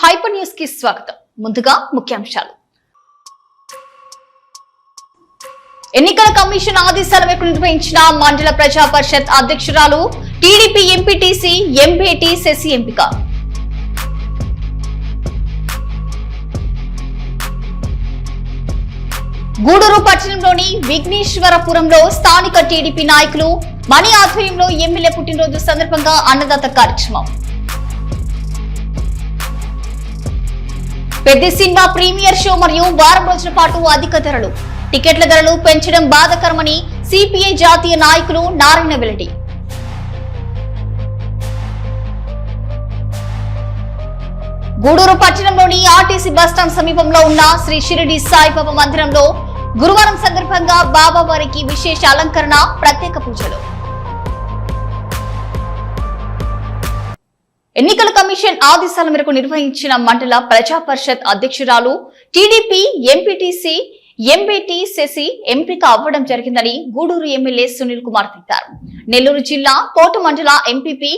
Hyper news కి స్వాగతం. ముందుగా ముఖ్యాంశాలు. ఎన్నికల కమిషన్ ఆదేశాల మేరకు నిర్వహించిన మండల ప్రజా పరిషత్ అధ్యక్షురాలు టీడీపీ ఎంపీటీసీ ఎంపీటీ శశి ఎంపిక. గూడూరు పట్టణంలోని విఘ్నేశ్వరపురంలో స్థానిక టీడీపీ నాయకులు మణి ఆధ్వర్యంలో ఎమ్మెల్యే పుట్టినరోజు సందర్భంగా అన్నదాత కార్యక్రమం. పెద్ద సినిమా ప్రీమియర్ షో మరియు వారం రోజుల పాటు అధిక ధరలు, టికెట్ల ధరలు పెంచడం బాధాకరమని సిపిఐ జాతీయ నాయకులు నారాయణ వెల్లడి. గూడూరు పట్టణంలోని ఆర్టీసీ బస్టాండ్ సమీపంలో ఉన్న శ్రీ షిరిడి సాయిబాబా మందిరంలో గురువారం సందర్భంగా బాబా వారికి విశేష అలంకరణ, ప్రత్యేక పూజలు. ఎన్నికల కమిషన్ ఆదేశాల మేరకు నిర్వహించిన మండల ప్రజా పరిషత్ అధ్యక్షురాలు టీడీపీ ఎంపీటీసీ ఎంపీటీ శశి ఎంపిక అవ్వడం జరిగిందని గూడూరు ఎమ్మెల్యే సునీల్ కుమార్ తెలిపారు. నెల్లూరు జిల్లా కోట మండల ఎంపీపీ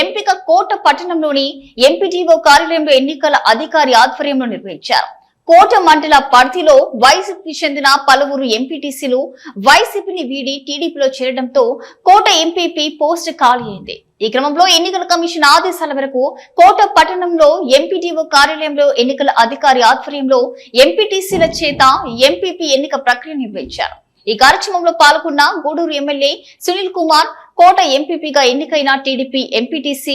ఎంపిక కోట పట్టణంలోని ఎంపీటీఓ కార్యాలయంలో ఎన్నికల అధికారి ఆధ్వర్యంలో నిర్వహించారు. కోట మండల పరిధిలో వైసీపీకి చెందిన పలువురు ఎంపీటీసీలు వైసీపీని వీడి టీడీపీలో చేరడంతో కోట ఎంపీపీ పోస్ట్ ఖాళీ అయింది. ఈ క్రమంలో ఎన్నికల కమిషన్ ఆదేశాల మేరకు కోట పట్టణంలో ఎంపీటీఓ కార్యాలయంలో ఎన్నికల అధికారి ఆధ్వర్యంలో ఎంపీటీసీల చేత ఎంపీపీ ఎన్నిక ప్రక్రియ నిర్వహించారు. ఈ కార్యక్రమంలో పాల్గొన్న గూడూరు ఎమ్మెల్యే సునీల్ కుమార్ కోట ఎంపీపీగా ఎన్నికైన టీడీపీ ఎంపీటీసీ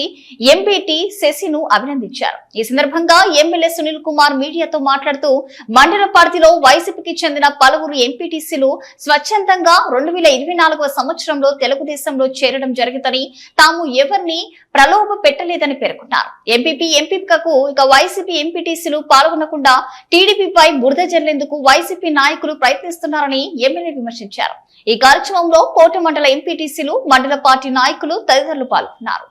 ఎంపీటీ శశిను అభినందించారు. ఈ సందర్భంగా ఎమ్మెల్యే సునీల్ కుమార్ మీడియాతో మాట్లాడుతూ మండల పరిధిలో వైసీపీకి చెందిన పలువురు ఎంపీటీసీలు స్వచ్ఛందంగా 2024వ సంవత్సరంలో తెలుగుదేశంలో చేరడం జరిగిందని, తాము ఎవరిని ప్రలోభ పెట్టలేదని పేర్కొన్నారు. ఎంపీపీ ఎంపికకు ఇక వైసీపీ ఎంపీటీసీలు పాల్గొనకుండా టీడీపీపై బురద జల్లేందుకు వైసీపీ నాయకులు ప్రయత్నిస్తున్నారని ఎమ్మెల్యే విమర్శించారు. ఈ కార్యక్రమంలో కోట మండల ఎంపీటీసీలు, మండల పార్టీ నాయకులు తదితరులు పాల్గొన్నారు.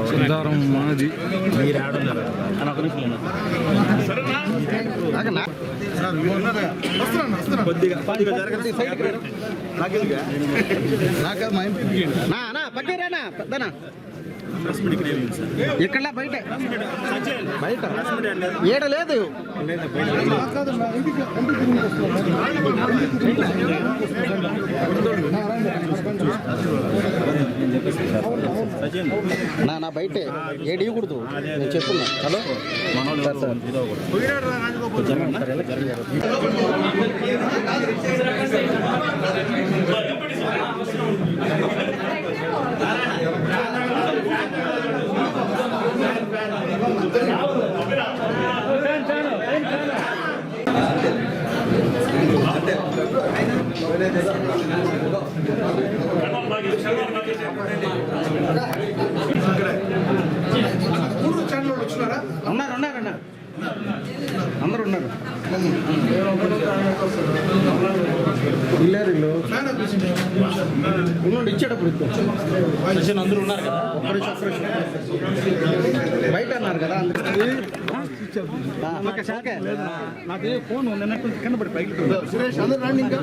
సిద్ధారం మాది ఎక్కడ బయట బయట ఏడ లేదు నా బయటే ఏడు ఇవ్వకూడదు నేను చెప్తున్నా. హలో ఉన్నారన్నా అందరు ఉన్నారు. ఇచ్చేటప్పుడు అందరూ ఉన్నారు కదా, బయట అన్నారు కదా. నాకు ఫోన్ కింద పడి పైకి సురేష్ అందరూ రండి. ఇంకా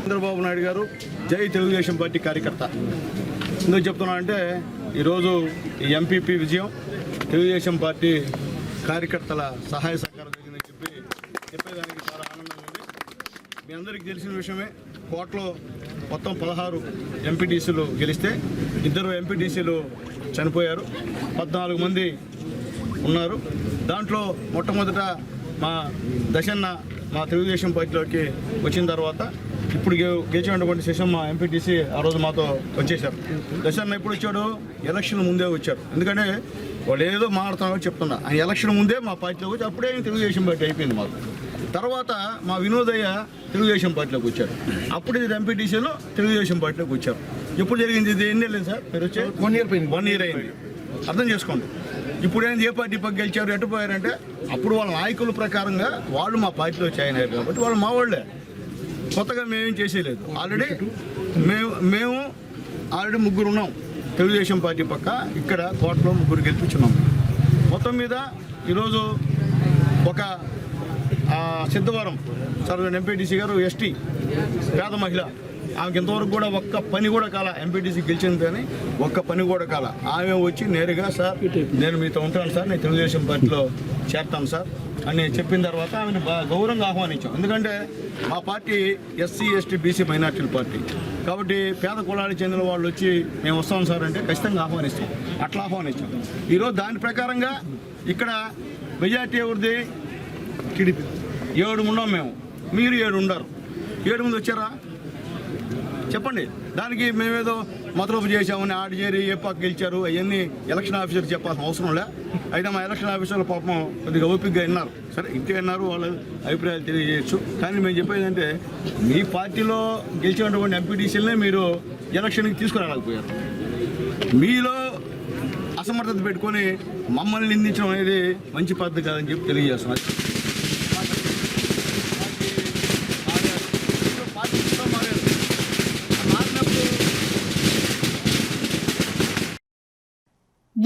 చంద్రబాబు నాయుడు గారు జై తెలుగుదేశం పార్టీ కార్యకర్త. ఎందుకు చెప్తున్నానంటే ఈరోజు ఈ ఎంపీపీ విజయం తెలుగుదేశం పార్టీ కార్యకర్తల సహాయ సహకారం జరిగిందని చెప్పేదానికి చాలా ఆనందంగా ఉంది. మీ అందరికీ తెలిసిన విషయమే, కోటలో మొత్తం 16 ఎంపీటీసీలు గెలిస్తే 2 ఎంపీటీసీలు చనిపోయారు, 14 మంది ఉన్నారు. దాంట్లో మొట్టమొదట మా దశన్న మా తెలుగుదేశం పార్టీలోకి వచ్చిన తర్వాత ఇప్పుడు గెలిచినటువంటి శశమ్మ ఎంపీటీసీ ఆ రోజు మాతో వచ్చేసారు. దశన్న ఎప్పుడు వచ్చాడు? ఎలక్షన్ ముందే వచ్చారు. ఎందుకంటే వాళ్ళు ఏదో మాట్లాడుతున్నారో చెప్తున్నా, ఆ ఎలక్షన్ ముందే మా పార్టీలోకి వచ్చి అప్పుడే తెలుగుదేశం పార్టీ అయిపోయింది మాకు. తర్వాత మా వినోదయ్య తెలుగుదేశం పార్టీలోకి వచ్చారు, అప్పుడు ఇది ఎంపీటీసీలో తెలుగుదేశం పార్టీలోకి వచ్చారు. ఎప్పుడు జరిగింది ఇది? ఎన్ని లేదు సార్ మీరు వచ్చే 1 ఇయర్ అయింది. అర్థం చేసుకోండి. ఇప్పుడు ఏంది ఏ పార్టీ పక్క గెలిచారు ఎటు పోయారంటే అప్పుడు వాళ్ళ నాయకుల ప్రకారంగా వాళ్ళు మా పార్టీలో జాయిన్ అయ్యారు కాబట్టి వాళ్ళు మా వాళ్ళే, కొత్తగా మేమేం చేసేయలేదు. ఆల్రెడీ మేము ఆల్రెడీ 3 ఉన్నాం తెలుగుదేశం పార్టీ పక్క, ఇక్కడ కోటలో 3 గెలిపించున్నాం. మొత్తం మీద ఈరోజు ఒక సిద్ధవరం సర్వ ఎంపీటీసీ గారు ఎస్టీ పేద మహిళ, ఆమెకి ఇంతవరకు కూడా ఒక్క పని కూడా కాల, ఎంపీటీసీ గెలిచింది కానీ ఒక్క పని కూడా కాల. ఆమె వచ్చి నేరుగా సార్ నేను మీతో ఉంటాను సార్, నేను తెలుగుదేశం పార్టీలో చేరతాను సార్ అని చెప్పిన తర్వాత ఆమెను గౌరవంగా ఆహ్వానించాం. ఎందుకంటే మా పార్టీ ఎస్సీ ఎస్టీ బీసీ మైనార్టీల పార్టీ కాబట్టి పేద కులాలకు చెందిన వాళ్ళు వచ్చి మేము వస్తాం సార్ అంటే ఖచ్చితంగా ఆహ్వానిస్తాం. అట్లా ఆహ్వానిస్తాం. ఈరోజు దాని ప్రకారంగా ఇక్కడ మెజార్టీ ఎవరిది? టీడీపీ 7 ఉన్నాం మేము, మీరు 7 ఉండరు. 7 మంది వచ్చారా చెప్పండి. దానికి మేమేదో మతలబు చేసామని ఆడి చేరి ఏ పక్క గెలిచారు అవన్నీ ఎలక్షన్ ఆఫీసర్ చెప్పాల్సిన అవసరం లే. అయితే మా ఎలక్షన్ ఆఫీసర్లు పాపం కొద్దిగా ఓపికగా విన్నారు, సరే ఇంకే విన్నారు, వాళ్ళ అభిప్రాయాలు తెలియజేయచ్చు. కానీ మేము చెప్పేది అంటే మీ పార్టీలో గెలిచినటువంటి ఎంపీటీసీలనే మీరు ఎలక్షన్కి తీసుకురాలేకపోయారు. మీలో అసమర్థత పెట్టుకొని మమ్మల్ని నిందించడం అనేది మంచి పద్ధతి కాదని చెప్పి తెలియజేస్తున్నారు.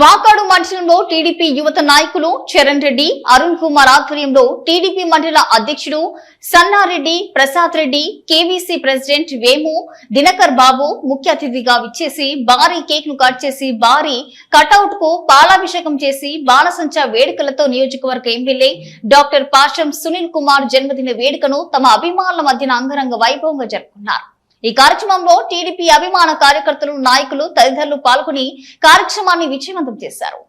వాకాడు మండలంలో టీడీపీ యువత నాయకులు చరణ్ రెడ్డి, అరుణ్ కుమార్ ఆధ్వర్యంలో టీడీపీ మండల అధ్యక్షుడు సన్నారెడ్డి ప్రసాద్ రెడ్డి, కేవీసీ ప్రెసిడెంట్ వేము దినకర్ బాబు ముఖ్య అతిథిగా విచ్చేసి భారీ కేక్ ను కట్ చేసి భారీ కటౌట్ కు పాలాభిషేకం చేసి బాణసంచా వేడుకలతో నియోజకవర్గ ఎమ్మెల్యే డాక్టర్ పాషం సునీల్ కుమార్ జన్మదిన వేడుకను తమ అభిమానుల మధ్యన అంగరంగ వైభవంగా జరుపుకున్నారు. ఈ కార్యక్రమంలో టీడీపీ అభిమాన కార్యకర్తలు, నాయకులు తదితరులు పాల్గొని కార్యక్రమాన్ని విజయవంతం చేశారు.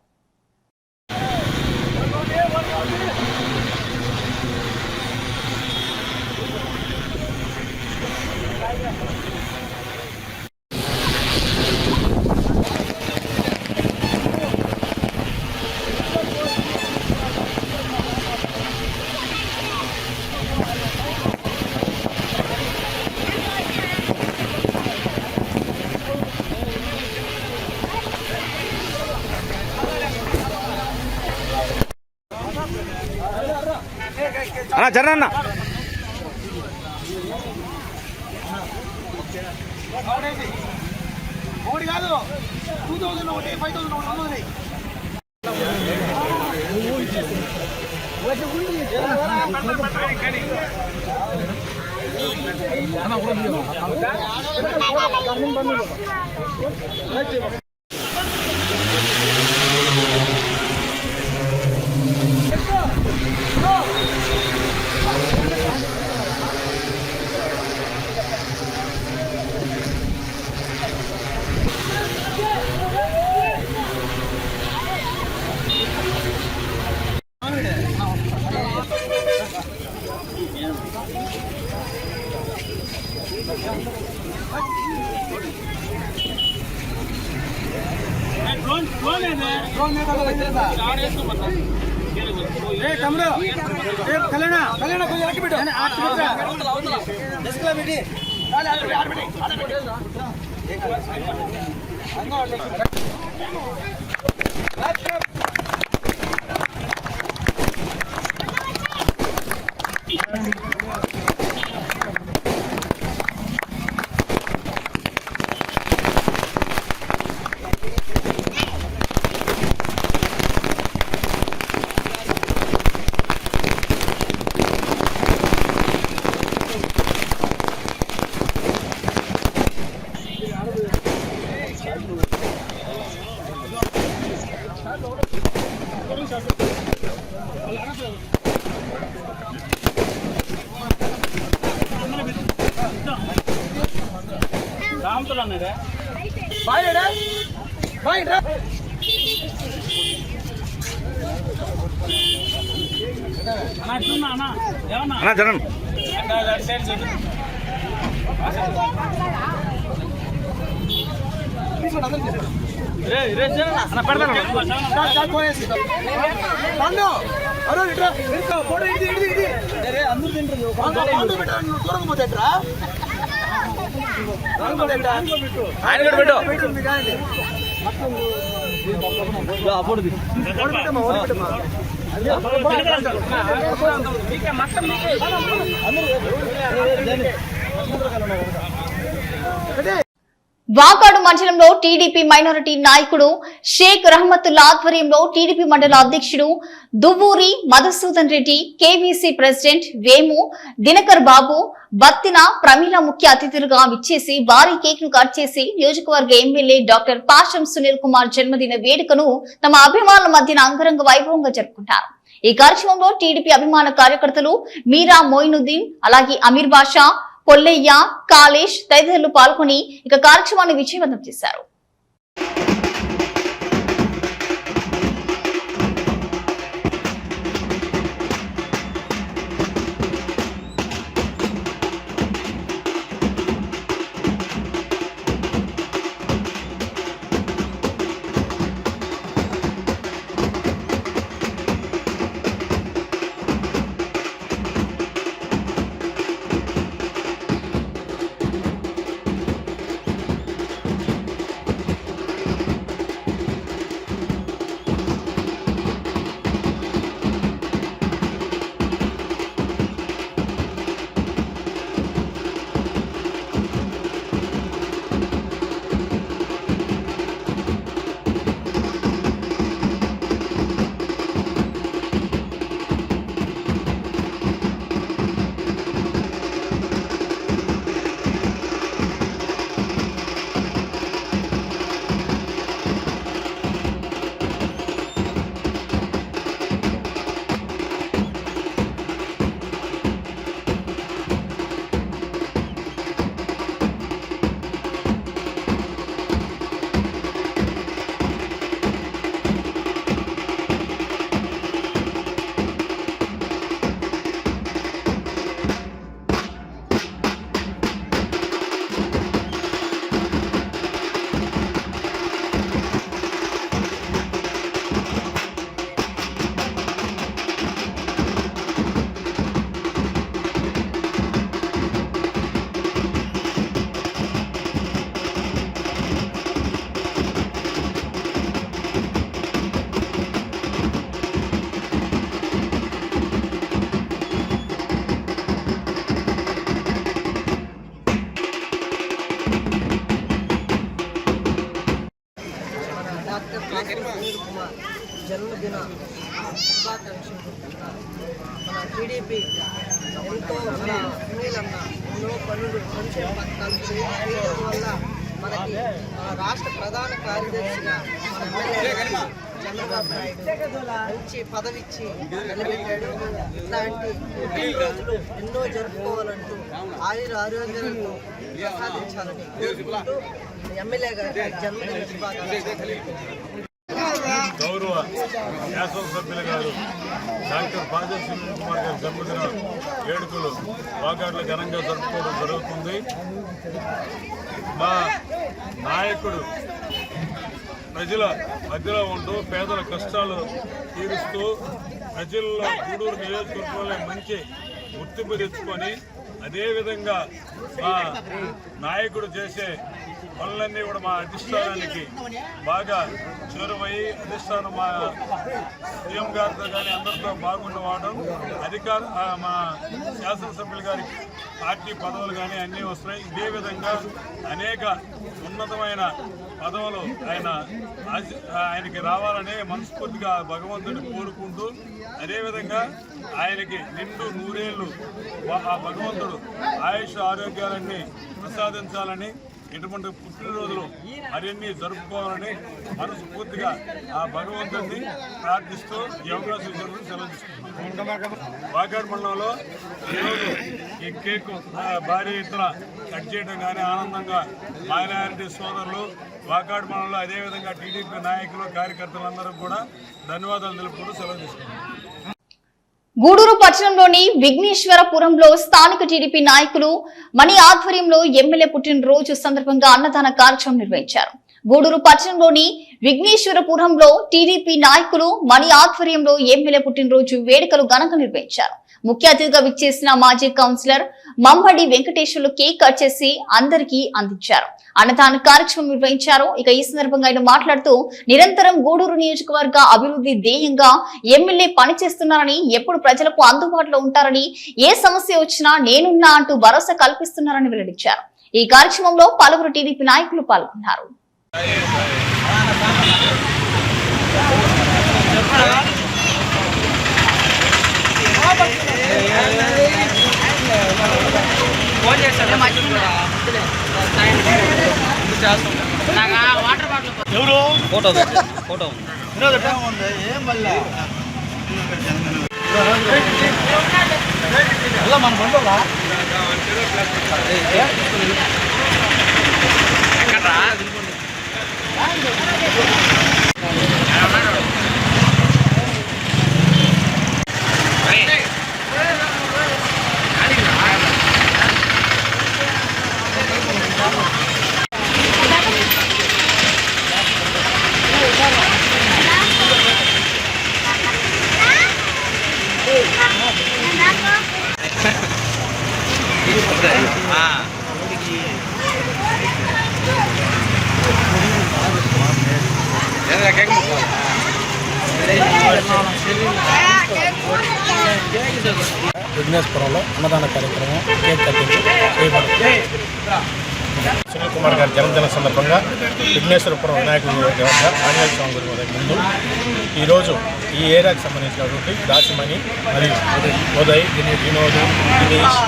జరన్న ఒకటి కాదు 2000 ఒకటి 5000 ఒకటి ఉన్నది. జరన్ వాకాడు మండలంలో టీడీపీ మైనారిటీ నాయకుడు షేక్ రహమతుల్లా ఆధ్వర్యంలో టీడీపీ మండల అధ్యక్షుడు దువ్వూరి మధుసూదన్ రెడ్డి, కేవీసీ ప్రెసిడెంట్ వేము దినకర్ బాబు, బత్తిన ప్రమీల ముఖ్య అతిథులుగా విచ్చేసి భారీ కేక్ ను కట్ చేసి నియోజకవర్గ ఎమ్మెల్యే డాక్టర్ పాషం సునీల్ కుమార్ జన్మదిన వేడుకను తమ అభిమానుల మధ్యన అంగరంగ వైభవంగా జరుపుకుంటారు. ఈ కార్యక్రమంలో టీడీపీ అభిమాన కార్యకర్తలు మీరా మోయినుద్దీన్, అలాగే అమీర్ బాషా, పొల్లయ్య, కాళేష్ తదితరులు పాల్గొని ఇక కార్యక్రమాన్ని విజయవంతం చేశారు. సునీల్ కుమార్ జన్మదిన శుభాకాంక్షలు. మన టీడీపీ ఎంతో మన సునీల్ అన్న ఎన్నో పనులు సంక్షేమ పథకాలు చేయడం వల్ల మనకి రాష్ట్ర ప్రధాన కార్యదర్శిగా మన ఎమ్మెల్యే చంద్రబాబు నాయుడు మంచి పదవిచ్చి నిలబెట్టాడు. ఇట్లాంటి రోజులు ఎన్నో జరుపుకోవాలంటూ ఆరోగ్యాలను ప్రసాదించాలని కోరుకుంటూ ఎమ్మెల్యే గారి జన్మదిన శుభాకాంక్షలు. గౌరవ శాసనసభ్యులు గారు డాక్టర్ పాజా సునీల్ కుమార్ గారి జన్మదిన వేడుకలు వాకాడులో ఘనంగా జరుపుకోవడం జరుగుతుంది. మా నాయకుడు ప్రజల మధ్యలో ఉంటూ పేదల కష్టాలు తీరుస్తూ ప్రజల్లో గూడూరు నియోజకవర్గంలో మంచి గుర్తింపు తెచ్చుకొని అదేవిధంగా మా నాయకుడు చేసే పనులన్నీ కూడా మా అధిష్టానానికి బాగా చేరువయ్యి అధిష్టానం మా సీఎం గారితో కానీ అందరితో బాగుండవడం మా శాసనసభ్యులు గారి పార్టీ పదవులు కానీ అన్నీ వస్తున్నాయి. ఇదే విధంగా అనేక ఉన్నతమైన పదవులు ఆయనకి రావాలని మనస్ఫూర్తిగా భగవంతుని కోరుకుంటూ అదేవిధంగా ఆయనకి నిండు నూరేళ్లు ఆ భగవంతుడు ఆయుష్ ఆరోగ్యాలన్నీ ప్రసాదించాలని ఇటువంటి పుట్టినరోజులు మరిన్ని జరుపుకోవాలని మనస్ఫూర్తిగా ఆ భగవంతుడిని ప్రార్థిస్తూ ఈ అవకాశం ఇచ్చినందుకు సెలవు తీసుకుంటున్నాం. వాకాడు మండలంలో ఈరోజు ఈ కేక్ భారీ ఎత్తున కట్ చేయడం కానీ ఆనందంగా మైనారిటీ సోదరులు వాకాడు మండలంలో అదేవిధంగా టీడీపీ నాయకులు కార్యకర్తలందరూ కూడా ధన్యవాదాలు తెలుపుకుంటూ సెలవు తీసుకుంటున్నాం. గూడూరు పట్టణంలోని విఘ్నేశ్వరపురంలో స్థానిక టీడీపీ నాయకులు మణి ఆధ్వర్యంలో ఎమ్మెల్యే పుట్టినరోజు సందర్భంగా అన్నదాన కార్యక్రమం నిర్వహించారు. గూడూరు పట్టణంలోని విఘ్నేశ్వరపురంలో టీడీపీ నాయకులు మణి ఆధ్వర్యంలో ఎమ్మెల్యే పుట్టినరోజు వేడుకలు ఘనంగా నిర్వహించారు. ముఖ్య అతిథిగా విచ్చేసిన మాజీ కౌన్సిలర్ మంబడి వెంకటేశ్వర్లు కేక్ కట్ చేసి అందరికీ అందించారు. అన్నదాన కార్యక్రమం నిర్వహించారు. ఇక ఈ సందర్భంగా ఆయన మాట్లాడుతూ నిరంతరం గూడూరు నియోజకవర్గ అభివృద్ధి ధ్యేయంగా ఎమ్మెల్యే పనిచేస్తున్నారని, ఎప్పుడు ప్రజలకు అందుబాటులో ఉంటారని, ఏ సమస్య వచ్చినా నేనున్నా అంటూ భరోసా కల్పిస్తున్నారని వెల్లడించారు. ఈ కార్యక్రమంలో పలువురు టీడీపీ నాయకులు పాల్గొన్నారు. ఫోటో మన బంధువులా విఘ్నేశ్వరంలో అన్నదాన కార్యక్రమం కేక్ కటింగ్ చేయబడుతుంది. సునీల్ కుమార్ గారి జన్మదిన సందర్భంగా విఘ్నేశ్వరపురం వినాయకుడి వద్ద ఆంజనేయ స్వామి గుడి ముందు ఈరోజు ఈ ఏరియాకి సంబంధించినటువంటి దాసిమణి మరియు ఉదయ్, వినోద్, దినేష్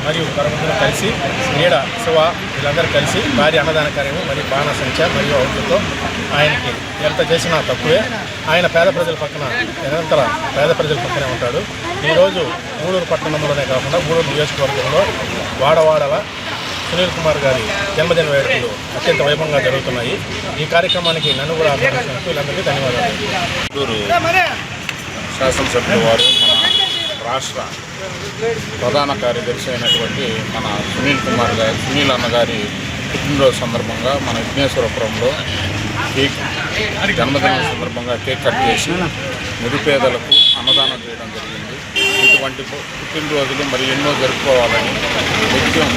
మరియు పరమంతులు కలిసి నీడ శివ వీళ్ళందరూ కలిసి భారీ అన్నదాన కార్యక్రమం మరియు బాణ సంఖ్య మరియు అవుట్లతో ఆయనకి ఎంత చేసినా తక్కువే. ఆయన పేద ప్రజల పక్కన నిరంతర పేద ప్రజల పక్కనే ఉంటాడు. ఈరోజు గూడూరు పట్టణంలోనే కాకుండా గూడూరు నియోజకవర్గంలో వాడవాడల సునీల్ కుమార్ గారి జన్మదిన వేడుకలు అత్యంత వైభవంగా జరుగుతున్నాయి. ఈ కార్యక్రమానికి నన్ను కూడా ఆహ్వానించినందుకు వీళ్ళందరికీ ధన్యవాదాలు. గూడూరు శాసనసభ్యుల వారు మన రాష్ట్ర ప్రధాన కార్యదర్శి అయినటువంటి మన సునీల్ అన్నగారి పుట్టినరోజు సందర్భంగా మన విఘ్నేశ్వరపురంలో జన్మదినం సందర్భంగా కేక్ కట్ చేసి నిరుపేదలకు అన్నదానం చేయడం జరిగింది. ఇటువంటి పుట్టినరోజులు మరి ఎన్నో జరుపుకోవాలని, నిత్యం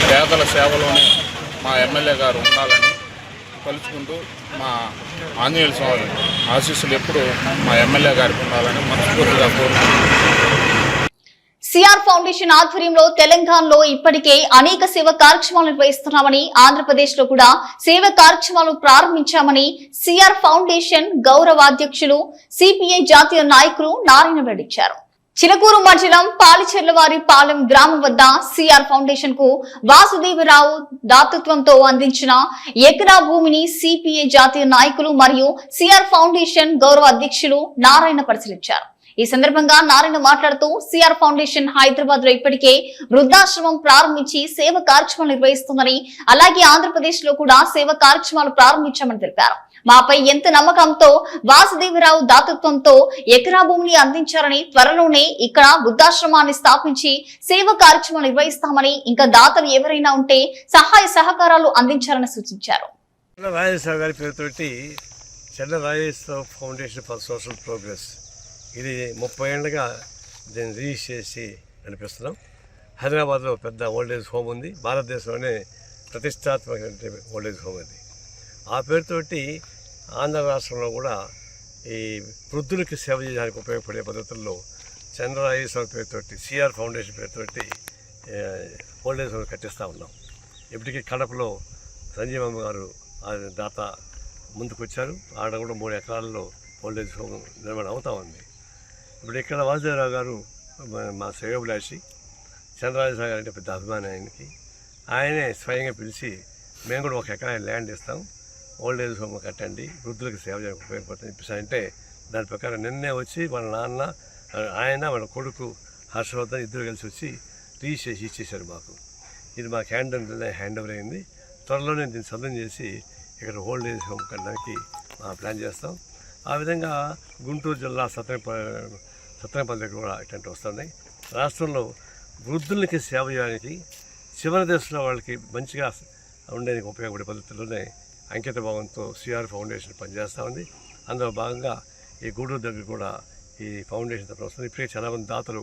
పేదల సేవలోనే మా ఎమ్మెల్యే గారు ఉండాలని కలుసుకుంటూ మా ఆంజనేయ స్వామి ఆశీస్సులు ఎప్పుడు మా ఎమ్మెల్యే గారికి ఉండాలని మనస్ఫూర్తిగా కోరుకుంటున్నాను. సిఆర్ ఫౌండేషన్ ఆధ్వర్యంలో తెలంగాణలో ఇప్పటికే అనేక సేవా కార్యక్రమాలు నిర్వహిస్తున్నామని, ఆంధ్రప్రదేశ్ లో కూడా సేవా కార్యక్రమాలు ప్రారంభించామని సిఆర్ ఫౌండేషన్ గౌరవ అధ్యక్షులు సిపిఐ జాతీయ నాయకులు నారాయణ వెల్లడించారు. చిలకూరు మండలం పాలిచెర్లవారి పాలెం గ్రామం వద్ద సిఆర్ ఫౌండేషన్ కు వాసుదేవరావు దాతృత్వంతో అందించిన ఎకరా భూమిని సిపిఐ జాతీయ నాయకులు మరియు సిఆర్ ఫౌండేషన్ గౌరవ అధ్యక్షులు నారాయణ పరిశీలించారు. ఈ సందర్భంగా నారాయణ మాట్లాడుతూ సిఆర్ ఫౌండేషన్ హైదరాబాద్ లో ఇప్పటికే వృద్ధాశ్రమం ప్రారంభించి సేవ కార్యక్రమాలు నిర్వహిస్తుందని, అలాగే ఆంధ్రప్రదేశ్ లో కూడా సేవ కార్యక్రమాలు ప్రారంభించామని తెలిపారు. మాపై ఎంత నమ్మకంతో వాసుదేవరావు దాతృత్వంతో ఎకరా భూమిని అందించారని, త్వరలోనే ఇక్కడ వృద్ధాశ్రమాన్ని స్థాపించి సేవ కార్యక్రమాలు నిర్వహిస్తామని, ఇంకా దాతలు ఎవరైనా ఉంటే సహాయ సహకారాలు అందించాలని సూచించారు. రాజేశ్వర గారి పేరుతోటి చెల్ల Rajeshwara foundation for social progress, ఇది 30 ఏళ్ళుగా దీన్ని రిజిస్టర్ చేసి నడిపిస్తున్నాం. హైదరాబాద్లో పెద్ద ఓల్డేజ్ హోమ్ ఉంది, భారతదేశంలోనే ప్రతిష్టాత్మక ఓల్డేజ్ హోమ్ అది. ఆ పేరుతోటి ఆంధ్ర రాష్ట్రంలో కూడా ఈ వృద్ధులకి సేవ చేయడానికి ఉపయోగపడే పద్ధతుల్లో చంద్రరాజేశ్వర పేరుతోటి సిఆర్ ఫౌండేషన్ పేరుతోటి ఓల్డేజ్ హోమ్ కట్టిస్తూ ఉన్నాం. ఇప్పటికీ కడపలో సంజీవమ్మ గారు దాత ముందుకు వచ్చారు. ఆడ కూడా 3 ఎకరాల్లో ఓల్డేజ్ హోమ్ నిర్మాణం అవుతూ ఉంది. ఇప్పుడు ఇక్కడ వాసుదేవరావు గారు మా శ్రేయోభిలాషి, చంద్రరాజేశ్వర గారు అంటే పెద్ద అభిమానం ఆయనకి. ఆయనే స్వయంగా పిలిచి మేము కూడా 1 ఎకరా ల్యాండ్ ఇస్తాం, ఓల్డేజ్ హోమ్ కట్టండి, వృద్ధులకు సేవ చేయడానికి ఉపయోగపడుతుంది చెప్పేసి అంటే దాని ప్రకారం నిన్నే వచ్చి వాళ్ళ నాన్న, ఆయన, వాళ్ళ కొడుకు హర్షవర్ధన్ ఇద్దరు కలిసి వచ్చి రిజిస్టర్ చేసి ఇచ్చేశారు మాకు. ఇది మాకు హ్యాండ్ ఓవర్ అయింది. త్వరలోనే దీన్ని సొంతం చేసి ఇక్కడ ఓల్డేజ్ హోమ్ కట్టడానికి ప్లాన్ చేస్తాం. ఆ విధంగా గుంటూరు జిల్లా సత్యనపల్లి దగ్గర కూడా ఇట్లాంటివి వస్తున్నాయి. రాష్ట్రంలో వృద్ధులకి సేవ చేయడానికి, చివరి దశలో వాళ్ళకి మంచిగా ఉండేందుకు ఉపయోగపడే పద్ధతుల్లోనే అంకిత భావంతో సిఆర్ ఫౌండేషన్ పనిచేస్తూ ఉంది. అందులో భాగంగా ఈ గూడూరు దగ్గర కూడా ఈ ఫౌండేషన్ తరఫున వస్తుంది. ఇప్పటికే చాలామంది దాతలు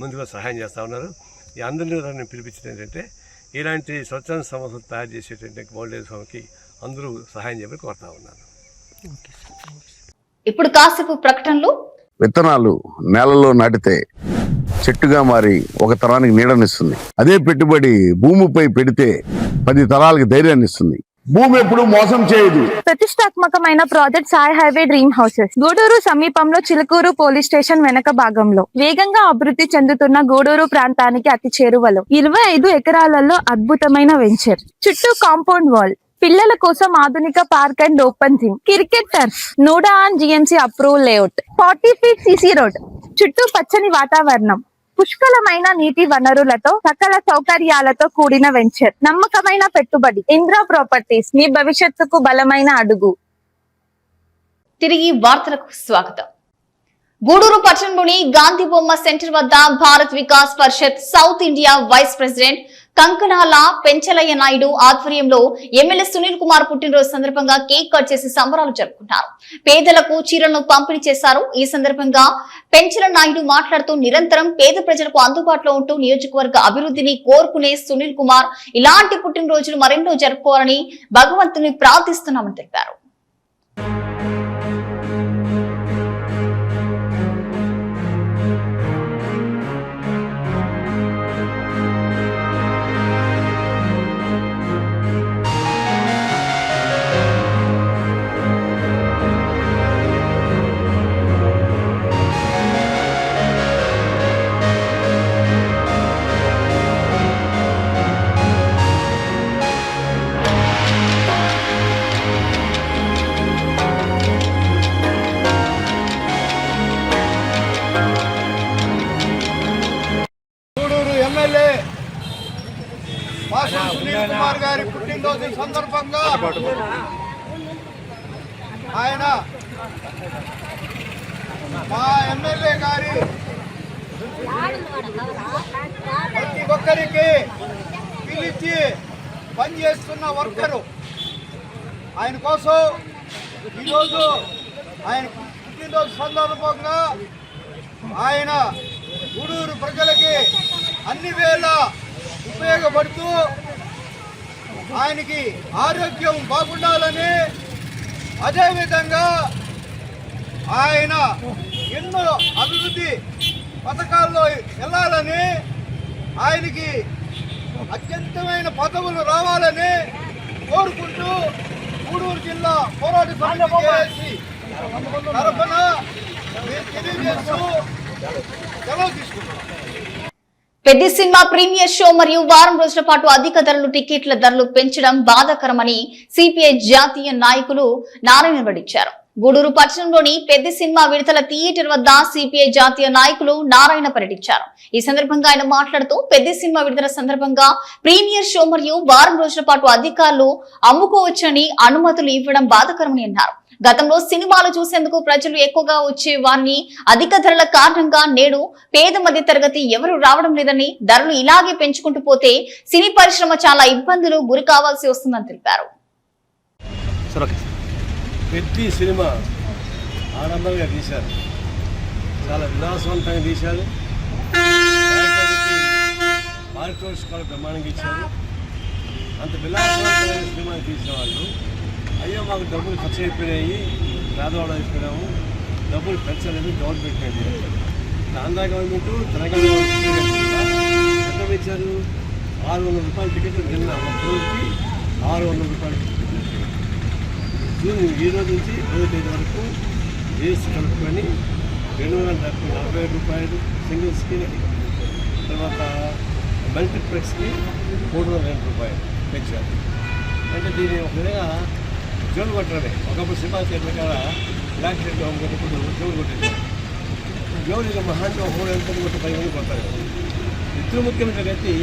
ముందుగా సహాయం చేస్తూ ఉన్నారు. ఈ అందరినీ నేను పిలిపించింది ఏంటంటే ఇలాంటి స్వచ్ఛంద సంస్థలు తయారు చేసేటువంటి ఓల్డేజ్ హోమ్కి అందరూ సహాయం చేయమని కోరుతా ఉన్నాను. ఇప్పుడు కాసేపు ప్రకటనలు. విత్తనాలు నేలలో నాటితే చెట్టుగా మారి ఒక తరానికి నీడనిస్తుంది. అదే పెట్టుబడి భూమిపై పెడితే 10 తరాలకు ధైర్యాన్ని ఇస్తుంది. భూమి ఎప్పుడు మోసం చేయదు. ప్రతిష్టాత్మకమైన project Sai highway dream houses Guduru సమీపంలో చిలుకూరు పోలీస్ స్టేషన్ వెనక భాగంలో వేగంగా అభివృద్ధి చెందుతున్న గూడూరు ప్రాంతానికి అతి చేరువలో 25 ఎకరాలలో అద్భుతమైన వెంచర్. చుట్టూ కాంపౌండ్ వాల్, పిల్లల కోసం ఆధునిక park and open gym, cricket turf, NUDA and GMC approve layout, 40 feet CC road, చుట్టూ పచ్చని వాతావరణం, పుష్కలమైన నీటి వనరులతో సకల సౌకర్యాలతో కూడిన వెంచర్. నమ్మకమైన పెట్టుబడి. ఇంద్ర ప్రాపర్టీస్, మీ భవిష్యత్తుకు బలమైన అడుగు. తిరిగి వార్తలకు స్వాగతం. గూడూరు పట్టణంలోని గాంధీ బొమ్మ సెంటర్ వద్ద Bharat Vikas Parishad South India vice president Kankanala Penchalaiah Naidu ఆధ్వర్యంలో ఎమ్మెల్యే సునీల్ కుమార్ పుట్టినరోజు సందర్భంగా కేక్ కట్ చేసి సంబరాలు జరుపుకున్నారు. పేదలకు చీరలను పంపిణీ చేశారు. ఈ సందర్భంగా పెంచల నాయుడు మాట్లాడుతూ నిరంతరం పేద ప్రజలకు అందుబాటులో ఉంటూ నియోజకవర్గ అభివృద్ధిని కోరుకునే సునీల్ కుమార్ ఇలాంటి పుట్టినరోజులు మరెన్నో జరుపుకోవాలని భగవంతుని ప్రార్థిస్తున్నామని తెలిపారు. సునీల్ కుమార్ గారి పుట్టినరోజు సందర్భంగా ఆయన మా ఎమ్మెల్యే గారి ప్రతి ఒక్కరికి పిలిచి పనిచేస్తున్న వర్కరు ఆయన కోసం ఈరోజు ఆయన పుట్టినరోజు సందర్భంగా ఆయన గూడూరు ప్రజలకి అన్ని వేళ ఉపయోగపడుతూ ఆయనకి ఆరోగ్యం బాగుండాలని, అదేవిధంగా ఆయన ఎన్నో అభివృద్ధి పథకాల్లో వెళ్ళాలని, ఆయనకి అత్యంతమైన పదవులు రావాలని కోరుకుంటూ గూడూరు జిల్లా పోరాట సమితి తరఫున మేము తెలియజేస్తూ సెలవు తీసుకుంటున్నాం. పెద్ద సినిమా ప్రీమియర్ షో మరియు వారం రోజుల పాటు అధిక ధరలు టికెట్ల ధరలు పెంచడం బాధాకరమని సిపిఐ జాతీయ నాయకులు నారాయణ వెల్లడించారు. గూడూరు పట్టణంలోని పెద్ద సినిమా విడతల థియేటర్ వద్ద సిపిఐ జాతీయ నాయకులు నారాయణ పర్యటించారు. ఈ సందర్భంగా ఆయన మాట్లాడుతూ పెద్ద సినిమా విడుదల సందర్భంగా ప్రీమియర్ షో మరియు వారం రోజుల పాటు అధికారులు అమ్ముకోవచ్చని అనుమతులు ఇవ్వడం బాధాకరమని అన్నారు. గతంలో సినిమాలు చూసేందుకు ప్రజలు ఎక్కువగా వచ్చే వారిని అధిక ధరల కారణంగా నేడు పేద మధ్య తరగతి ఎవరు రావడం లేదని, ధరలు ఇలాగే పెంచుకుంటూ పోతే సినీ పరిశ్రమ చాలా ఇబ్బందులు గురి కావాల్సి వస్తుందని తెలిపారు. పెద్ద సినిమా ఆడంబరంగా తీశారు, చాలా విలాసవంతంగా తీశారు, పారితోషికాలు బ్రహ్మాండంగా ఇచ్చారు. అంత విలాసవంతమైన సినిమా తీసిన వాళ్ళు అయ్యో మాకు డబ్బులు ఖర్చు అయిపోయినాయి, పేదవాడు అయిపోయినాము, డబ్బులు పెంచలేదు గవర్నమెంట్ అండి. ఆంధ్ర గవర్నమెంట్ తెలంగాణ ఎంత పెంచారు? 600 రూపాయల టికెట్ నిన్న ఒక రోజుకి 600 రూపాయల టికెట్. జూన్ ఈ రోజు నుంచి 10వ తేదీ వరకు రేస్ కలుపుకొని 240 రూపాయలు సింగిల్ స్క్రీన్కి, తర్వాత మల్టీప్లెక్స్కి 302 రూపాయలు పెంచారు. అంటే దీన్ని ఒక విధంగా జోలు కొట్టడమే. ఒకప్పుడు సినిమా థియేటర్ కాడ బ్లాక్ టికెట్ కొట్టినప్పుడు జోలు కొట్టేసారు. జోలు ఇక మహాన్ ఒక ఎంత కొట్టి 10 మంది కొడతారు. ఇద్దరు ముఖ్యమంత్రులు కట్టి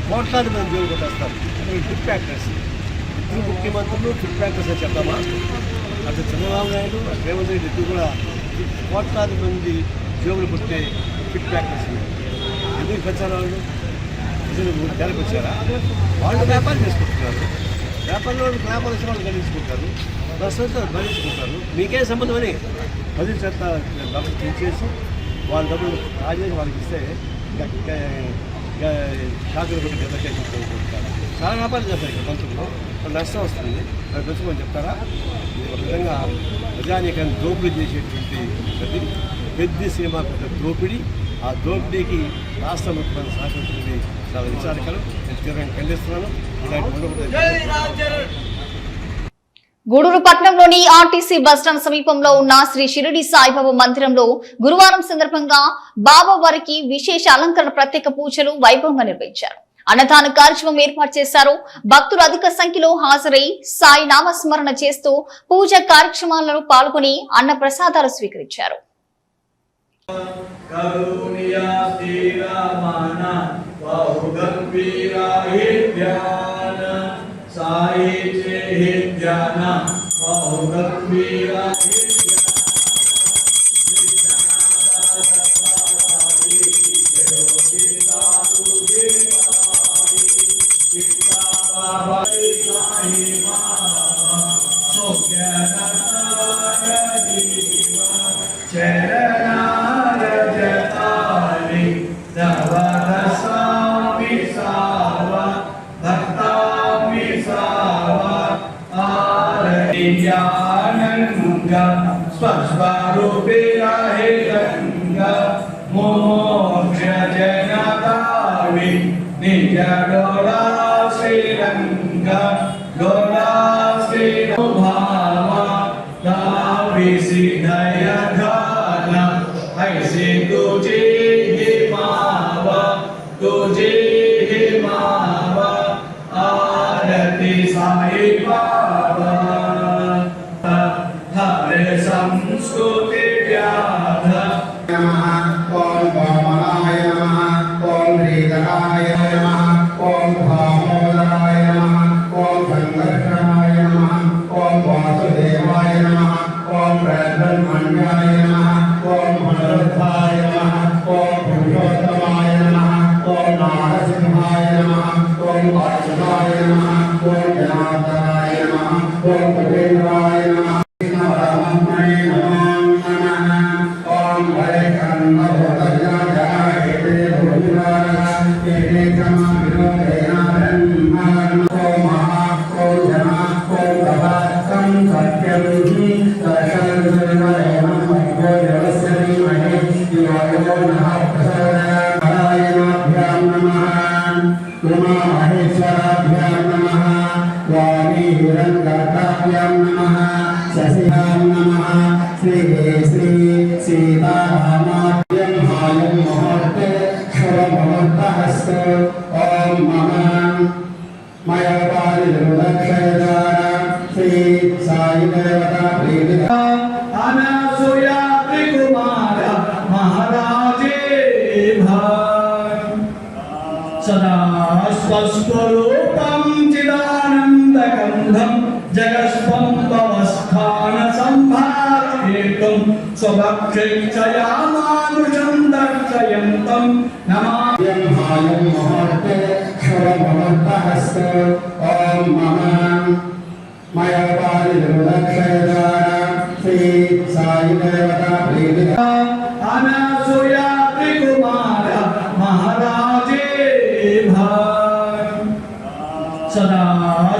కోట్లాది మంది జోలు కొట్టేస్తారు. అంటే ట్రిప్ యాక్టర్స్, ఇద్దరు ముఖ్యమంత్రులు ట్రిప్ యాక్టర్స్ అని చెప్తామా? అటు చంద్రబాబు నాయుడు, రేవంత్ రెడ్డి ఇద్దరు కూడా కోట్లాది మంది జోబులు కొట్టే ట్రిప్ యాక్టర్స్. ఎందుకు పెంచారు వాళ్ళు? ప్రజలు ధరకు వచ్చారా? వాళ్ళు వ్యాపారం చేసుకుంటున్నారు. వ్యాపారంలో వ్యాపారం వచ్చే వాళ్ళు గడిచుకుంటారు, ప్రస్తుతం భరించుకుంటారు. మీకే సంబంధం అని 10 చెత్త డబ్బులు తీసేసి వాళ్ళ డబ్బులు రాజేసి వాళ్ళకి ఇస్తే షాకులు కొట్టి గత చేసుకుంటారు. చాలా వ్యాపారం చేస్తారు. ఇక మంత్రులు నష్టం వస్తుంది, అది పెంచుకొని చెప్తారా? ఇది ఒక విధంగా ప్రజానీకాన్ని దోపిడీ చేసేటువంటి పెద్ద సినిమా పెద్ద దోపిడీ. ఆ దోపిడీకి రాష్ట్ర ముఖ్యమంత్రి సహకరిస్తుంది. చాలా విచారికలు నేను తీవ్రంగా ఖండిస్తున్నాను. గూడూరు పట్టణంలోని ఆర్టీసీ బస్టాండ్ సమీపంలో ఉన్న శ్రీ షిరిడి సాయిబాబా మందిరంలో గురువారం సందర్భంగా బాబా వారికి విశేష అలంకరణ, ప్రత్యేక పూజలు వైభవంగా నిర్వహించారు. అన్నదాన కార్యక్రమం ఏర్పాటు చేశారు. భక్తులు అధిక సంఖ్యలో హాజరై సాయి నామస్మరణ చేస్తూ పూజ కార్యక్రమాలలో పాల్గొని అన్న ప్రసాదాలు స్వీకరించారు. Gracias. सदा स्वस्वरूपं चिदानन्दगन्धं जगस्पन्दवस्थान संभारयेतं स्वभक्षैक्षयामानुषं दर्शयन्तं नमामि अनासूया त्रिकुमार महाराजे सदा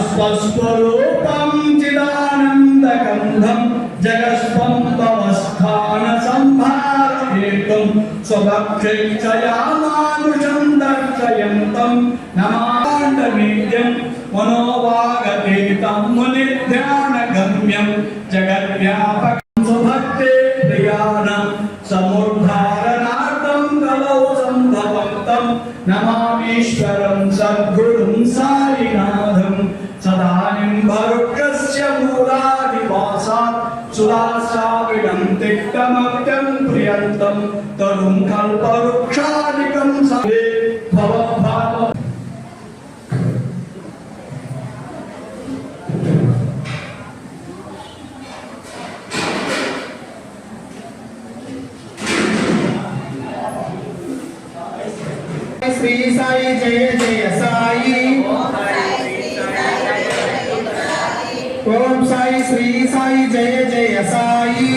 स्वस्वरूपं चिदानन्दगन्धं जगस्पन्दवस्थान संभारयेतं स्वभक्षैक्षयामानुषं दर्शयन्तं नमाण्डमीड्यं मनोवागतीतं मुनिध्यानगम्यं जगद्व्यापकं स्वभक्ते प्रियाणं समुद्धारणार्थं कलौ सम्भवन्तं नमामीश्वरं सद्गुरुं साईनाथं सदानिं भरुक्षस्य मूलादिवासात् सुदासाविडं तिक्तमत्यं प्रियन्तं तरुं कल्पवृक्षादिकं सवे भवद्भाव श्री साई जय जय साई ओम साई श्री साई जय जय साई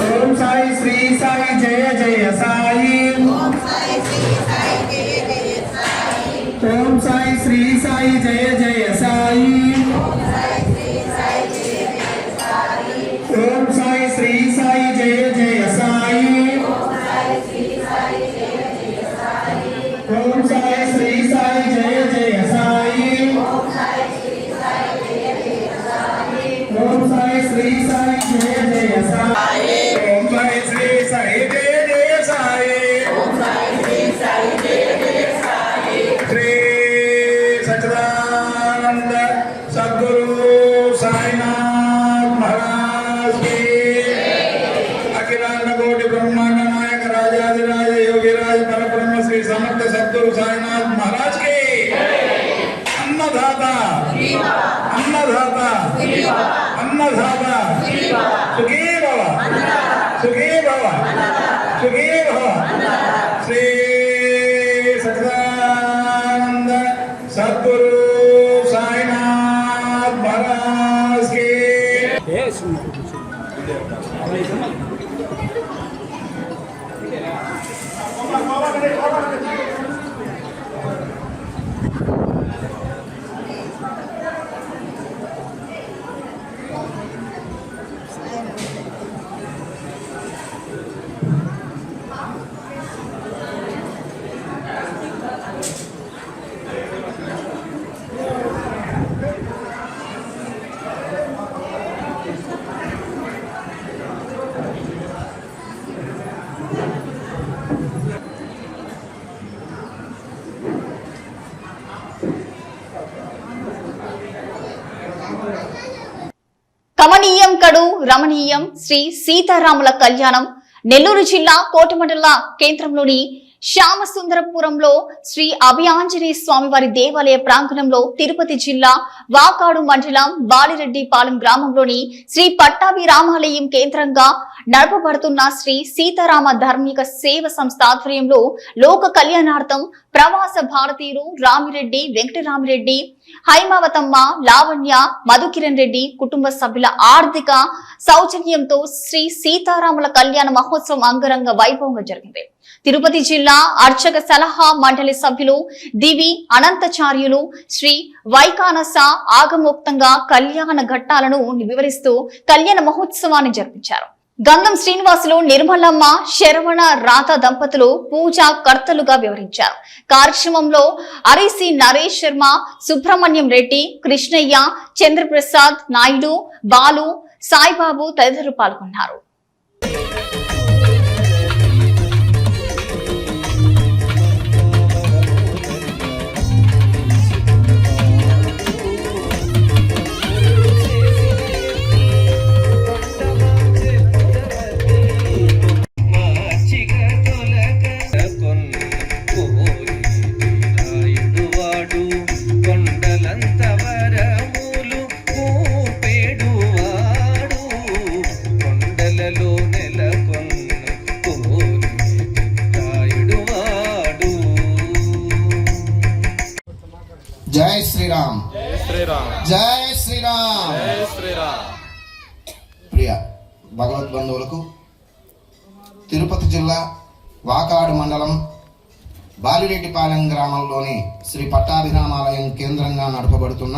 ओम साई श्री साई जय जय साई ओम साई श्री साई जय जय साई ओम साई श्री साई जय जय साई ओम साई श्री साई जय जय साई ओम साई श्री साई जय जय साई ओम साई श्री साई जय जय साई ओम साई श्री साई जय जय साई श्री सच्चिदानंद सद्गुरु साईनाथ महाराज की अखिलांड कोटि ब्रह्मांड नायक राजाधिराज योगिराज परब्रह्म श्री समर्थ सद्गुरु साईनाथ महाराज की अन्नदाता अन्नदाता अन्नदाता सुखी भव सुखी भव सुखी भव श्री सच्चिदानंद सद्गुरु साईनाथ महाराज की కమనీయం కడు రమణీయం శ్రీ సీతారాముల కళ్యాణం నెల్లూరు జిల్లా కోటమండల కేంద్రంలోని శ్యామసుందరపురంలో శ్రీ అభయాంజనేయ స్వామివారి దేవాలయ ప్రాంగణంలో తిరుపతి జిల్లా వాకాడు మండలం బాలిరెడ్డిపాలెం గ్రామంలోని శ్రీ పట్టాభి రామాలయం కేంద్రంగా నడపబడుతున్న శ్రీ సీతారామ ధార్మిక సేవ సంస్థ ఆధ్వర్యంలో లోక కళ్యాణార్థం ప్రవాస భారతీయులు రామిరెడ్డి వెంకటరామిరెడ్డి హైమావతమ్మ లావణ్య మధుకిరణ్ రెడ్డి కుటుంబ సభ్యుల ఆర్థిక సౌజన్యంతో శ్రీ సీతారాముల కళ్యాణ మహోత్సవం అంగరంగ వైభవంగా జరిగింది. తిరుపతి జిల్లా అర్చక సలహా మండలి సభ్యులు దివి అనంతచార్యులు శ్రీ వైకానస ఆగమోక్తంగా కళ్యాణ ఘట్టాలను వివరిస్తూ కళ్యాణ మహోత్సవాన్ని జరిపించారు. గంధం శ్రీనివాసులు నిర్మలమ్మ శరవణ రాధ దంపతులు పూజా కర్తలుగా వివరించారు. కార్యక్రమంలో అరిసి నరేష్ శర్మ, సుబ్రహ్మణ్యం రెడ్డి, కృష్ణయ్య, చంద్రప్రసాద్ నాయుడు, బాలు, సాయిబాబు తదితరులు పాల్గొన్నారు. జై శ్రీరామ్, జై శ్రీరామ్. ప్రియ భగవద్బంధువులకు, తిరుపతి జిల్లా వాకాడు మండలం బాలిరెడ్డిపాలెం గ్రామంలోని శ్రీ పట్టాభిరామాలయం కేంద్రంగా నడపబడుతున్న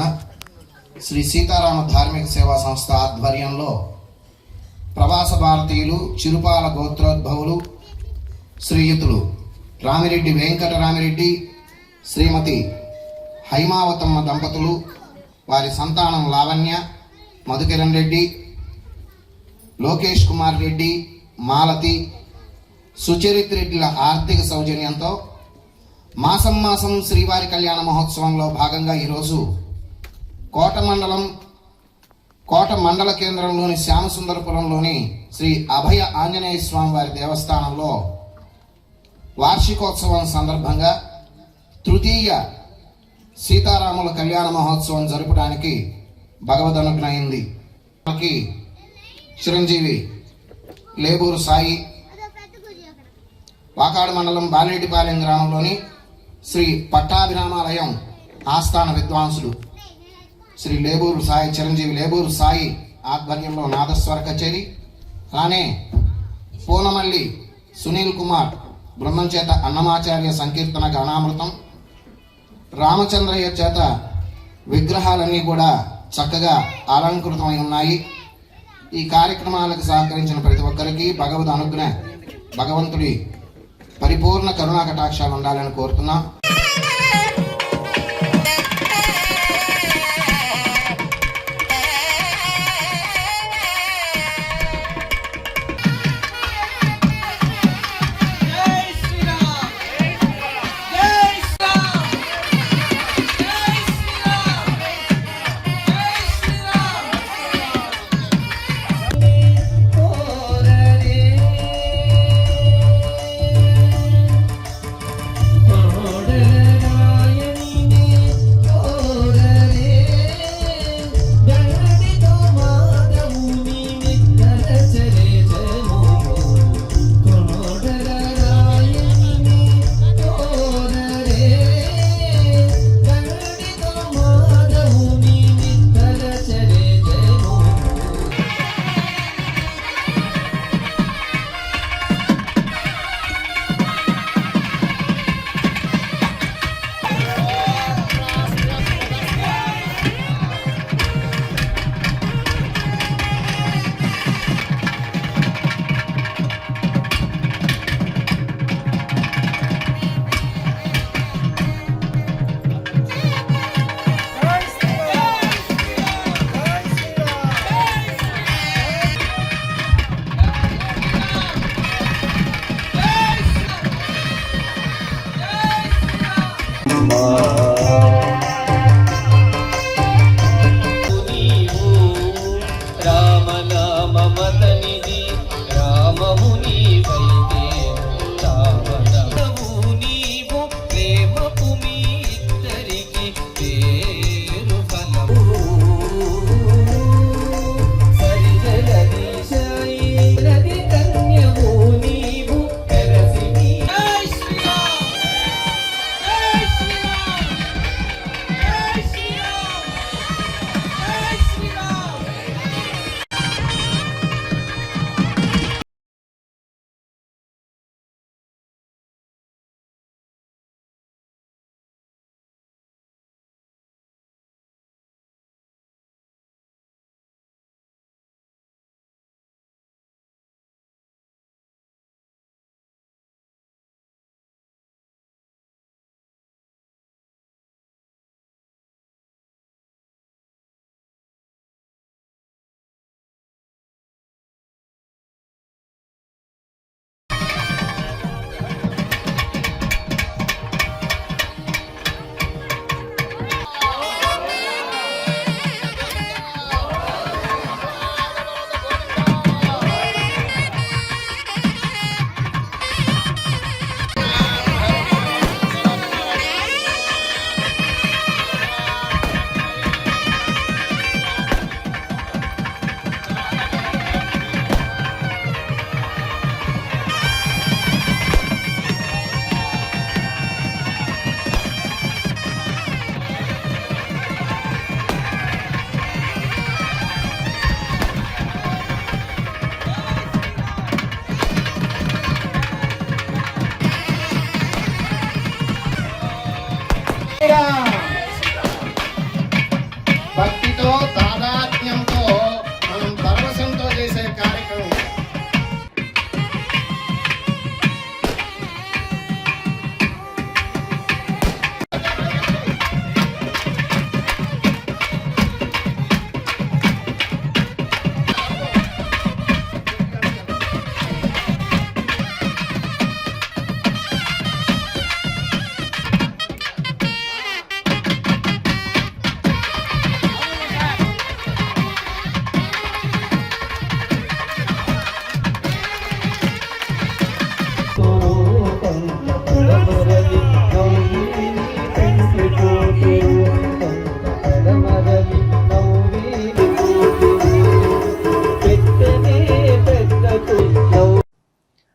శ్రీ సీతారామ ధార్మిక సేవా సంస్థ ఆధ్వర్యంలో ప్రవాస భారతీయులు, చిరుపాల గోత్రోద్భవులు, శ్రీయుతులు రామిరెడ్డి వెంకటరామిరెడ్డి, శ్రీమతి హైమావతమ్మ దంపతులు, వారి సంతానం లావణ్య, మధుకిరణ్ రెడ్డి, లోకేష్ కుమార్ రెడ్డి, మాలతి, సుచరిత్ రెడ్డిల ఆర్థిక సౌజన్యంతో మాసం మాసం శ్రీవారి కళ్యాణ మహోత్సవంలో భాగంగా ఈరోజు కోట మండల కేంద్రంలోని శ్యామసుందరపురంలోని శ్రీ అభయ ఆంజనేయ స్వామి వారి దేవస్థానంలో వార్షికోత్సవం సందర్భంగా తృతీయ సీతారాముల కళ్యాణ మహోత్సవం జరపడానికి భగవద్ అనుగ్రహింది. చిరంజీవి లేబూరు సాయి, వాకాడు మండలం బాలిరెడ్డిపాలెం గ్రామంలోని శ్రీ పట్టాభిరామాలయం ఆస్థాన విద్వాంసుడు శ్రీ లేబూరు సాయి, చిరంజీవి లేబూరు సాయి ఆధ్వర్యంలో నాదస్వర కచేరి, అలానే పూనమల్లి సునీల్ కుమార్ బృందం చేత అన్నమాచార్య సంకీర్తన గానామృతం, రామచంద్రయ్య చేత విగ్రహాలన్నీ కూడా చక్కగా అలంకృతమై ఉన్నాయి. ఈ కార్యక్రమాలకు సహకరించిన ప్రతి ఒక్కరికి భగవంతుడి పరిపూర్ణ కరుణా కటాక్షాలు ఉండాలని కోరుతున్నాం.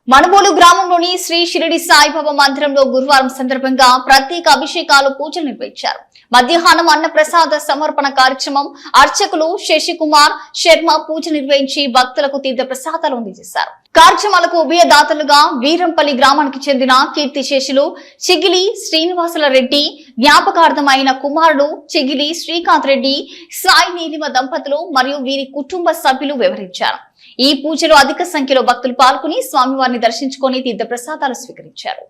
మణబోలు గ్రామంలోని శ్రీ షిరిడి సాయిబాబా మందిరంలో గురువారం సందర్భంగా ప్రత్యేక అభిషేకాలు పూజలు నిర్వహించారు. మధ్యాహ్నం అన్న ప్రసాద సమర్పణ కార్యక్రమం అర్చకులు శశికుమార్ శర్మ పూజ నిర్వహించి భక్తులకు తీర్థ ప్రసాదాలు అందజేశారు. కార్యక్రమాలకు ఉభయదాతలుగా వీరంపల్లి గ్రామానికి చెందిన కీర్తిశేషులు చిగిలి శ్రీనివాసుల రెడ్డి, జ్ఞాపకార్థమైన కుమారుడు చిగిలి శ్రీకాంత్ రెడ్డి, సాయి నీలిమ దంపతులు మరియు వీరి కుటుంబ సభ్యులు వివరించారు. ఈ పూజలో అధిక సంఖ్యలో భక్తులు పాల్గొని స్వామివారిని దర్శించుకొని తీర్థ ప్రసాదాలు స్వీకరించారు.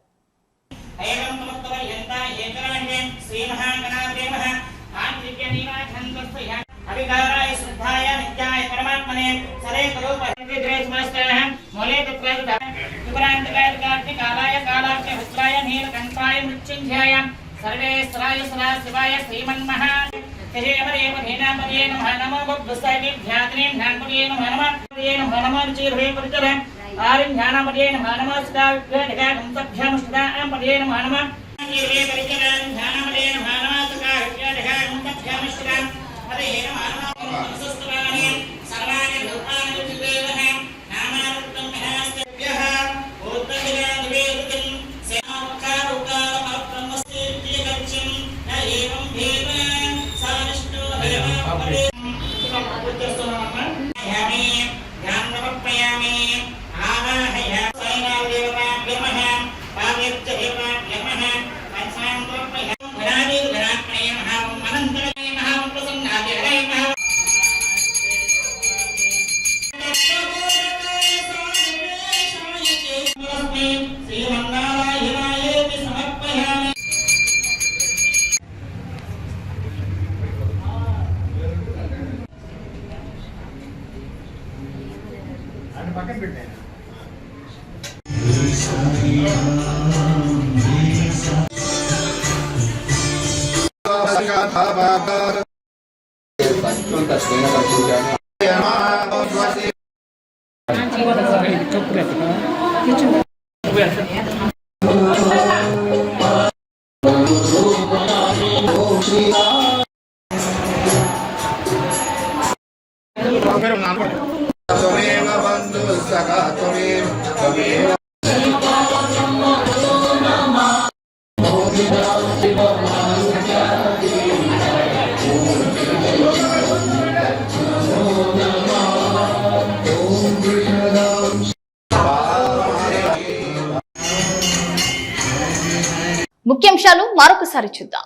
ముఖ్యాంశాలు మరొకసారి చూద్దాం.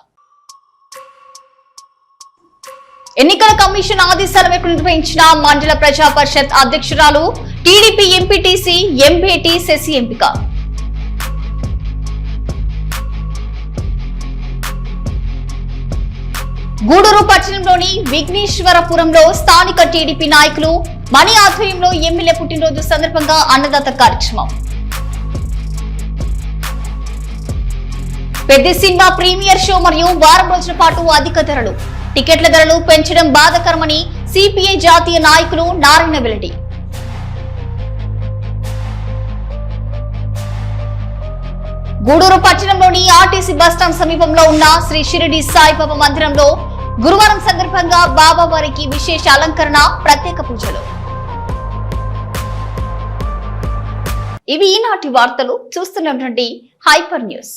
ఎన్నికల కమిషన్ ఆదేశాల మేరకు నిర్వహించిన మండల ప్రజా పరిషత్ అధ్యక్షురాలు టీడీపీ ఎంపీటీసీ ఎంపీటీ శశి ఎంపిక. గూడూరు పట్టణంలోని విఘ్నేశ్వరపురంలో స్థానిక టీడీపీ నాయకులు మణి ఆధ్వర్యంలో ఎమ్మెల్యే పుట్టినరోజు సందర్భంగా అన్నదాత కార్యక్రమం. పెద్ద సినిమా ప్రీమియర్ షో మరియు వారం రోజుల పాటు అధిక ధరలు, టికెట్ల ధరలు పెంచడం బాధాకరమని సిపిఐ జాతీయ నాయకులు నారాయణ వెల్లడి. గూడూరు పట్టణంలోని ఆర్టీసీ బస్టాండ్ సమీపంలో ఉన్న శ్రీ షిరిడి సాయిబాబా మందిరంలో గురువారం సందర్భంగా బాబా వారికి విశేష అలంకరణ, ప్రత్యేక పూజలు. ఇవి ఈనాటి వార్తలు. చూస్తూనే ఉండండి హైపర్ న్యూస్.